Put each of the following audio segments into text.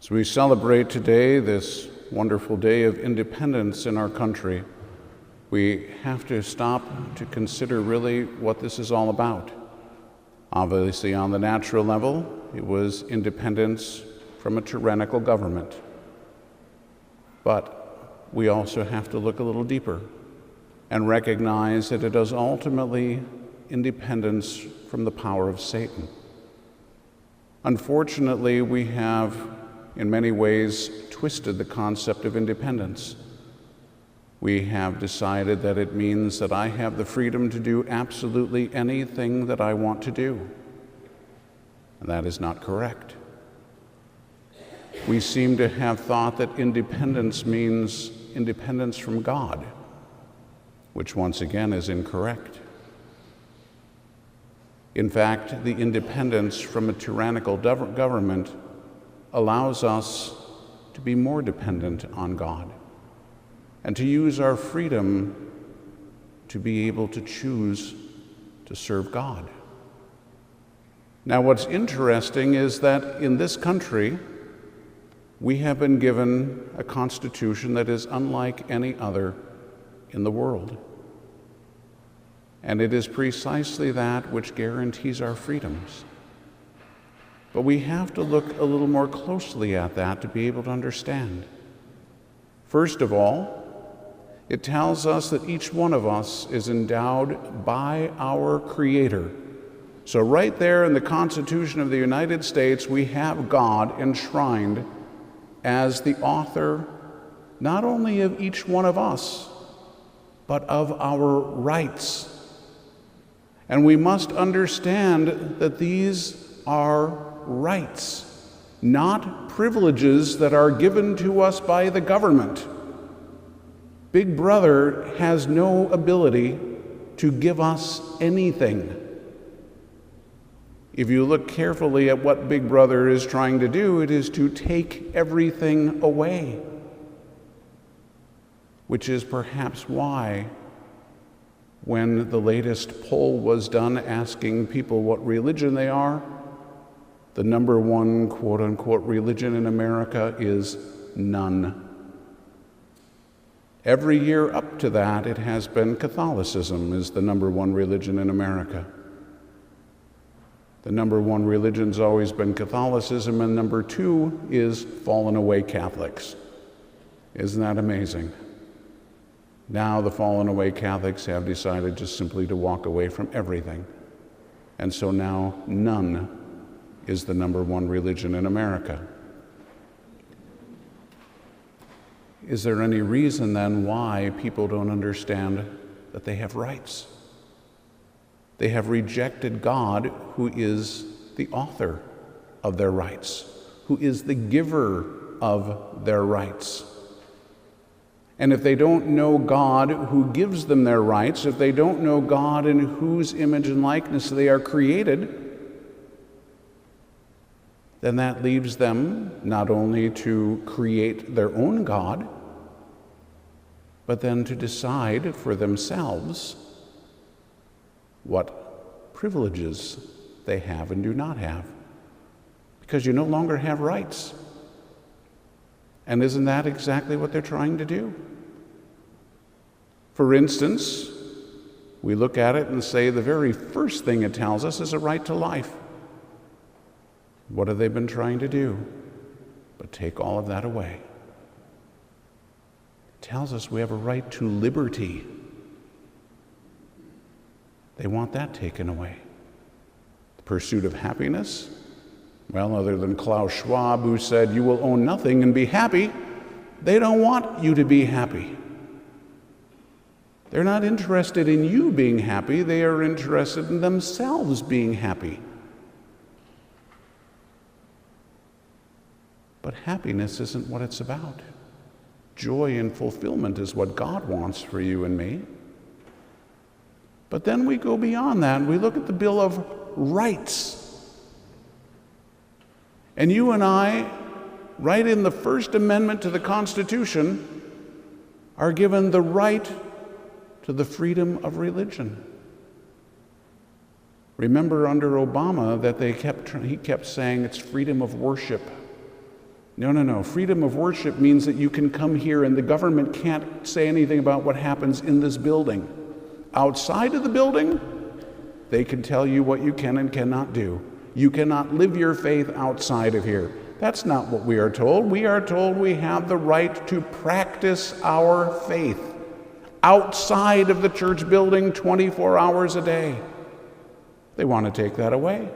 As we celebrate today this wonderful day of independence in our country, we have to stop to consider really what this is all about. Obviously, on the natural level, it was independence from a tyrannical government. But we also have to look a little deeper and recognize that it is ultimately independence from the power of Satan. Unfortunately, we have in many ways twisted the concept of independence. We have decided that it means that I have the freedom to do absolutely anything that I want to do. And that is not correct. We seem to have thought that independence means independence from God, which once again is incorrect. In fact, the independence from a tyrannical government allows us to be more dependent on God and to use our freedom to be able to choose to serve God. Now, what's interesting is that in this country, we have been given a constitution that is unlike any other in the world. And it is precisely that which guarantees our freedoms. But we have to look a little more closely at that to be able to understand. First of all, it tells us that each one of us is endowed by our Creator. So right there in the Constitution of the United States, we have God enshrined as the author not only of each one of us, but of our rights. And we must understand that these are rights, not privileges that are given to us by the government. Big Brother has no ability to give us anything. If you look carefully at what Big Brother is trying to do, it is to take everything away, which is perhaps why when the latest poll was done asking people what religion they are, the number one quote-unquote religion in America is none. Every year up to that, it has been Catholicism is the number one religion in America. The number one religion's always been Catholicism, and number two is fallen away Catholics. Isn't that amazing? Now the fallen away Catholics have decided just simply to walk away from everything. And so now none is the number one religion in America. Is there any reason then why people don't understand that they have rights? They have rejected God, who is the author of their rights, who is the giver of their rights. And if they don't know God who gives them their rights, if they don't know God in whose image and likeness they are created, then that leaves them not only to create their own God, but then to decide for themselves what privileges they have and do not have, because you no longer have rights. And isn't that exactly what they're trying to do? For instance, we look at it and say the very first thing it tells us is a right to life. What have they been trying to do? But take all of that away. It tells us we have a right to liberty. They want that taken away. The pursuit of happiness? Well, other than Klaus Schwab, who said, "You will own nothing and be happy," they don't want you to be happy. They're not interested in you being happy. They are interested in themselves being happy. But happiness isn't what it's about. Joy and fulfillment is what God wants for you and me. But then we go beyond that and we look at the Bill of Rights. And you and I, right in the First Amendment to the Constitution, are given the right to the freedom of religion. Remember under Obama that he kept saying it's freedom of worship. No. Freedom of worship means that you can come here and the government can't say anything about what happens in this building. Outside of the building, they can tell you what you can and cannot do. You cannot live your faith outside of here. That's not what we are told. We are told we have the right to practice our faith outside of the church building 24 hours a day. They want to take that away.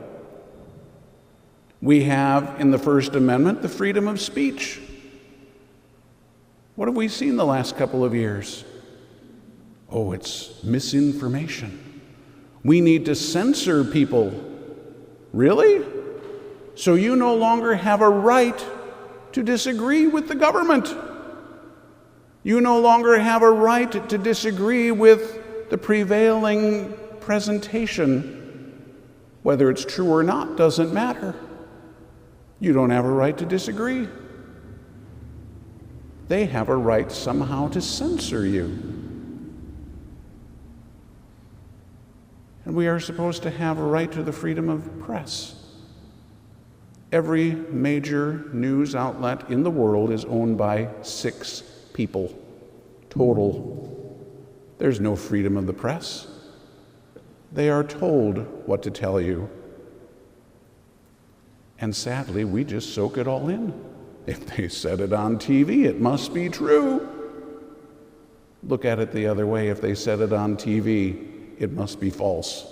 We have in the First Amendment the freedom of speech. What have we seen the last couple of years? Oh, it's misinformation. We need to censor people. Really? So you no longer have a right to disagree with the government. You no longer have a right to disagree with the prevailing presentation. Whether it's true or not doesn't matter. You don't have a right to disagree. They have a right somehow to censor you. And we are supposed to have a right to the freedom of press. Every major news outlet in the world is owned by 6 people total. There's no freedom of the press. They are told what to tell you. And sadly, we just soak it all in. If they said it on TV, it must be true. Look at it the other way. If they said it on TV, it must be false.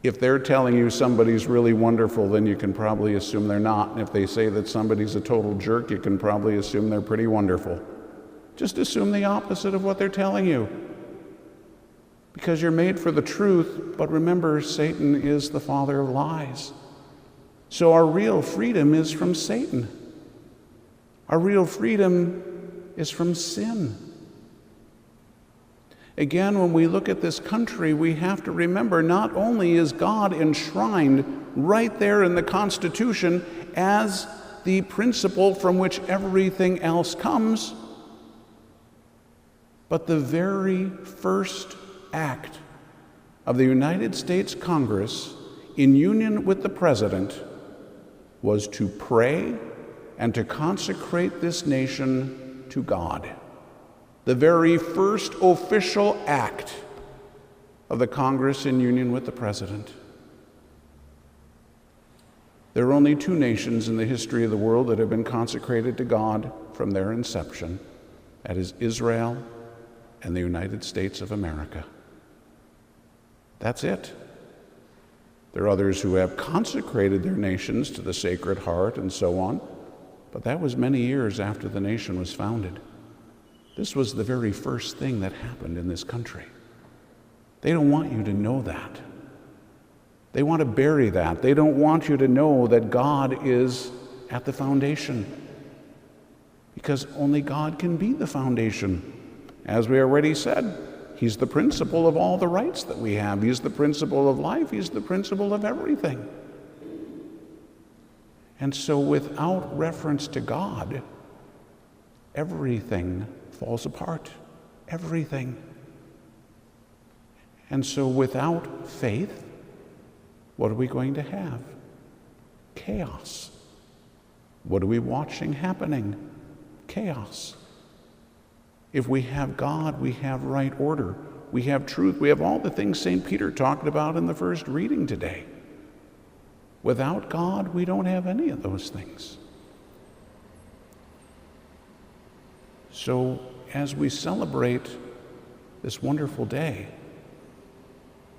If they're telling you somebody's really wonderful, then you can probably assume they're not. And if they say that somebody's a total jerk, you can probably assume they're pretty wonderful. Just assume the opposite of what they're telling you. Because you're made for the truth, but remember, Satan is the father of lies. So our real freedom is from Satan. Our real freedom is from sin. Again, when we look at this country, we have to remember not only is God enshrined right there in the Constitution as the principle from which everything else comes, but the very first act of the United States Congress in union with the President was to pray and to consecrate this nation to God. The very first official act of the Congress in union with the President. There are only 2 nations in the history of the world that have been consecrated to God from their inception. That is Israel and the United States of America. That's it. There are others who have consecrated their nations to the Sacred Heart and so on, but that was many years after the nation was founded. This was the very first thing that happened in this country. They don't want you to know that. They want to bury that. They don't want you to know that God is at the foundation, because only God can be the foundation. As we already said, He's the principle of all the rights that we have. He's the principle of life. He's the principle of everything. And so without reference to God, everything falls apart. Everything. And so without faith, what are we going to have? Chaos. What are we watching happening? Chaos. If we have God, we have right order. We have truth. We have all the things St. Peter talked about in the first reading today. Without God, we don't have any of those things. So as we celebrate this wonderful day,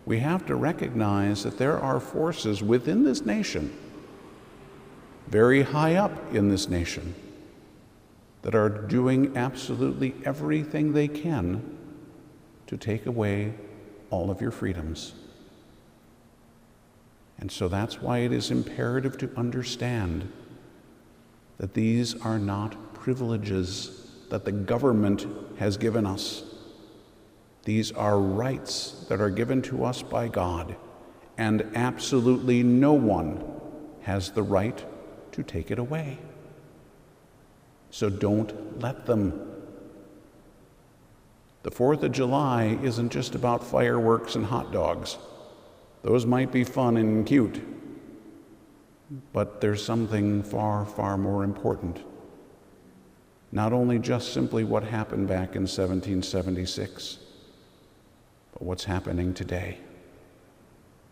we have to recognize that there are forces within this nation, very high up in this nation, that are doing absolutely everything they can to take away all of your freedoms. And so that's why it is imperative to understand that these are not privileges that the government has given us. These are rights that are given to us by God, and absolutely no one has the right to take it away. So don't let them. The 4th of July isn't just about fireworks and hot dogs. Those might be fun and cute. But there's something far, far more important. Not only just simply what happened back in 1776, but what's happening today.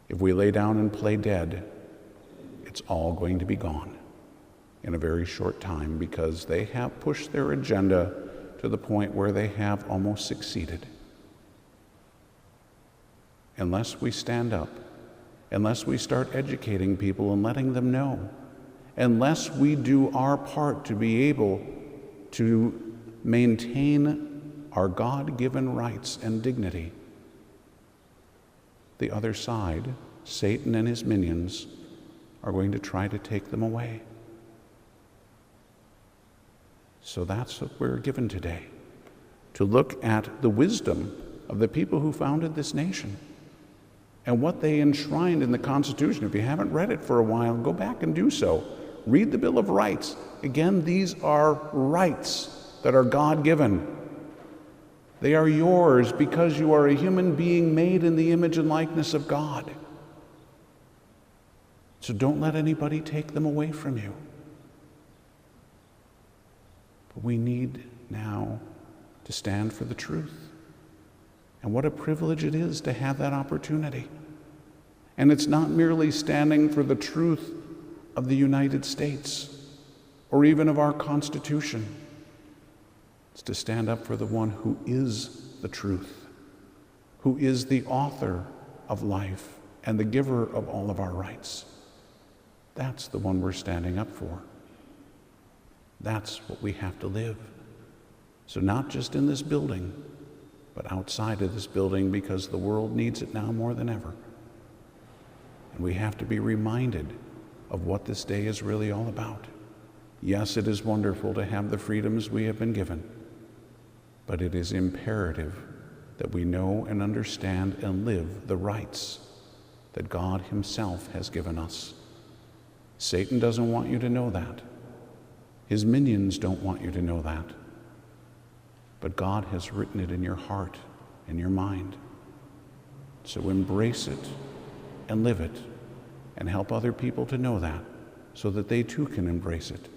If we lay down and play dead, it's all going to be gone in a very short time, because they have pushed their agenda to the point where they have almost succeeded. Unless we stand up, unless we start educating people and letting them know, unless we do our part to be able to maintain our God-given rights and dignity, the other side, Satan and his minions, are going to try to take them away. So that's what we're given today, to look at the wisdom of the people who founded this nation and what they enshrined in the Constitution. If you haven't read it for a while, go back and do so. Read the Bill of Rights. Again, these are rights that are God-given. They are yours because you are a human being made in the image and likeness of God. So don't let anybody take them away from you. But we need now to stand for the truth. And what a privilege it is to have that opportunity. And it's not merely standing for the truth of the United States or even of our Constitution. It's to stand up for the one who is the truth, who is the author of life and the giver of all of our rights. That's the one we're standing up for. That's what we have to live. So not just in this building, but outside of this building, because the world needs it now more than ever. And we have to be reminded of what this day is really all about. Yes, it is wonderful to have the freedoms we have been given, but it is imperative that we know and understand and live the rights that God himself has given us. Satan doesn't want you to know that. His minions don't want you to know that. But God has written it in your heart and your mind. So embrace it and live it and help other people to know that so that they too can embrace it.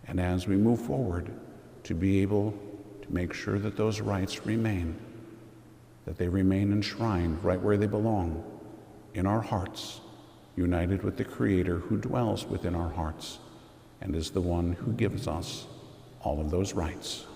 And as we move forward, to be able to make sure that those rights remain, that they remain enshrined right where they belong, in our hearts, united with the Creator who dwells within our hearts and is the one who gives us all of those rights.